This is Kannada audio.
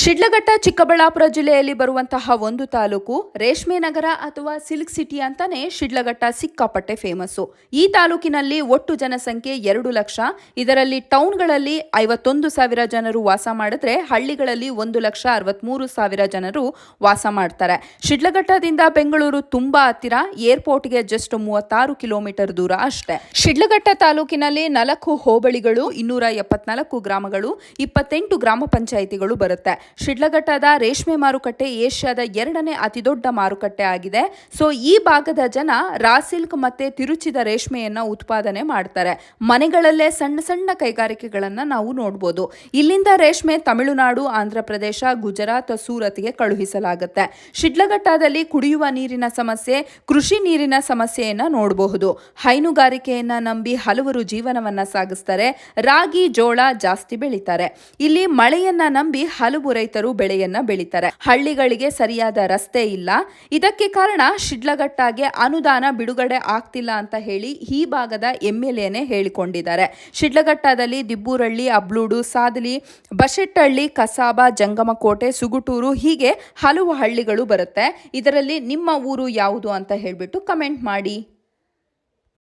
ಶಿಡ್ಲಘಟ್ಟ ಚಿಕ್ಕಬಳ್ಳಾಪುರ ಜಿಲ್ಲೆಯಲ್ಲಿ ಬರುವಂತಹ ಒಂದು ತಾಲೂಕು ರೇಷ್ಮೆ ನಗರ ಅಥವಾ ಸಿಲ್ಕ್ ಸಿಟಿ ಅಂತಾನೆ ಶಿಡ್ಲಘಟ್ಟ ಸಿಕ್ಕಾಪಟ್ಟೆ ಫೇಮಸ್ಸು. ಈ ತಾಲೂಕಿನಲ್ಲಿ ಒಟ್ಟು ಜನಸಂಖ್ಯೆ 2 ಲಕ್ಷ. ಇದರಲ್ಲಿ ಟೌನ್ಗಳಲ್ಲಿ 51,000 ಜನರು ವಾಸ ಮಾಡಿದ್ರೆ ಹಳ್ಳಿಗಳಲ್ಲಿ 1,63,000 ಜನರು ವಾಸ ಮಾಡ್ತಾರೆ. ಶಿಡ್ಲಘಟ್ಟದಿಂದ ಬೆಂಗಳೂರು ತುಂಬಾ ಹತ್ತಿರ, ಏರ್ಪೋರ್ಟ್ಗೆ ಜಸ್ಟ್ 36 ಕಿಲೋಮೀಟರ್ ದೂರ ಅಷ್ಟೇ. ಶಿಡ್ಲಘಟ್ಟ ತಾಲೂಕಿನಲ್ಲಿ 4 ಹೋಬಳಿಗಳು, 274 ಗ್ರಾಮಗಳು, 28 ಗ್ರಾಮ ಪಂಚಾಯಿತಿಗಳು ಬರುತ್ತೆ. ಶಿಡ್ಲಘಟ್ಟದ ರೇಷ್ಮೆ ಮಾರುಕಟ್ಟೆ ಏಷ್ಯಾದ 2ನೇ ಅತಿ ದೊಡ್ಡ ಮಾರುಕಟ್ಟೆ ಆಗಿದೆ. ಸೊ ಈ ಭಾಗದ ಜನ ರಾ ಸಿಲ್ಕ್ ಮತ್ತೆ ತಿರುಚಿದ ರೇಷ್ಮೆಯನ್ನ ಉತ್ಪಾದನೆ ಮಾಡ್ತಾರೆ. ಮನೆಗಳಲ್ಲೇ ಸಣ್ಣ ಸಣ್ಣ ಕೈಗಾರಿಕೆಗಳನ್ನ ನಾವು ನೋಡಬಹುದು. ಇಲ್ಲಿಂದ ರೇಷ್ಮೆ ತಮಿಳುನಾಡು, ಆಂಧ್ರ ಪ್ರದೇಶ, ಗುಜರಾತ್, ಸೂರತ್ಗೆ ಕಳುಹಿಸಲಾಗುತ್ತೆ. ಶಿಡ್ಲಘಟ್ಟದಲ್ಲಿ ಕುಡಿಯುವ ನೀರಿನ ಸಮಸ್ಯೆ, ಕೃಷಿ ನೀರಿನ ಸಮಸ್ಯೆಯನ್ನ ನೋಡಬಹುದು. ಹೈನುಗಾರಿಕೆಯನ್ನ ನಂಬಿ ಹಲವರು ಜೀವನವನ್ನ ಸಾಗಿಸ್ತಾರೆ. ರಾಗಿ, ಜೋಳ ಜಾಸ್ತಿ ಬೆಳೀತಾರೆ. ಇಲ್ಲಿ ಮಳೆಯನ್ನ ನಂಬಿ ಹಲವು ರೈತರು ಬೆಳೆಯನ್ನ ಬೆಳೀತಾರೆ. ಹಳ್ಳಿಗಳಿಗೆ ಸರಿಯಾದ ರಸ್ತೆ ಇಲ್ಲ. ಇದಕ್ಕೆ ಕಾರಣ ಶಿಡ್ಲಘಟ್ಟಗೆ ಅನುದಾನ ಬಿಡುಗಡೆ ಆಗ್ತಿಲ್ಲ ಅಂತ ಹೇಳಿ ಈ ಭಾಗದ MLAನೇ ಹೇಳಿಕೊಂಡಿದ್ದಾರೆ. ಶಿಡ್ಲಘಟ್ಟದಲ್ಲಿ ದಿಬ್ಬೂರಹಳ್ಳಿ, ಅಬ್ಲೂಡು, ಸಾದಲಿ, ಬಶೆಟ್ಟಹಳ್ಳಿ, ಕಸಾಬ, ಜಂಗಮಕೋಟೆ, ಸುಗುಟೂರು ಹೀಗೆ ಹಲವು ಹಳ್ಳಿಗಳು ಬರುತ್ತೆ. ಇದರಲ್ಲಿ ನಿಮ್ಮ ಊರು ಯಾವುದು ಅಂತ ಹೇಳ್ಬಿಟ್ಟು ಕಮೆಂಟ್ ಮಾಡಿ.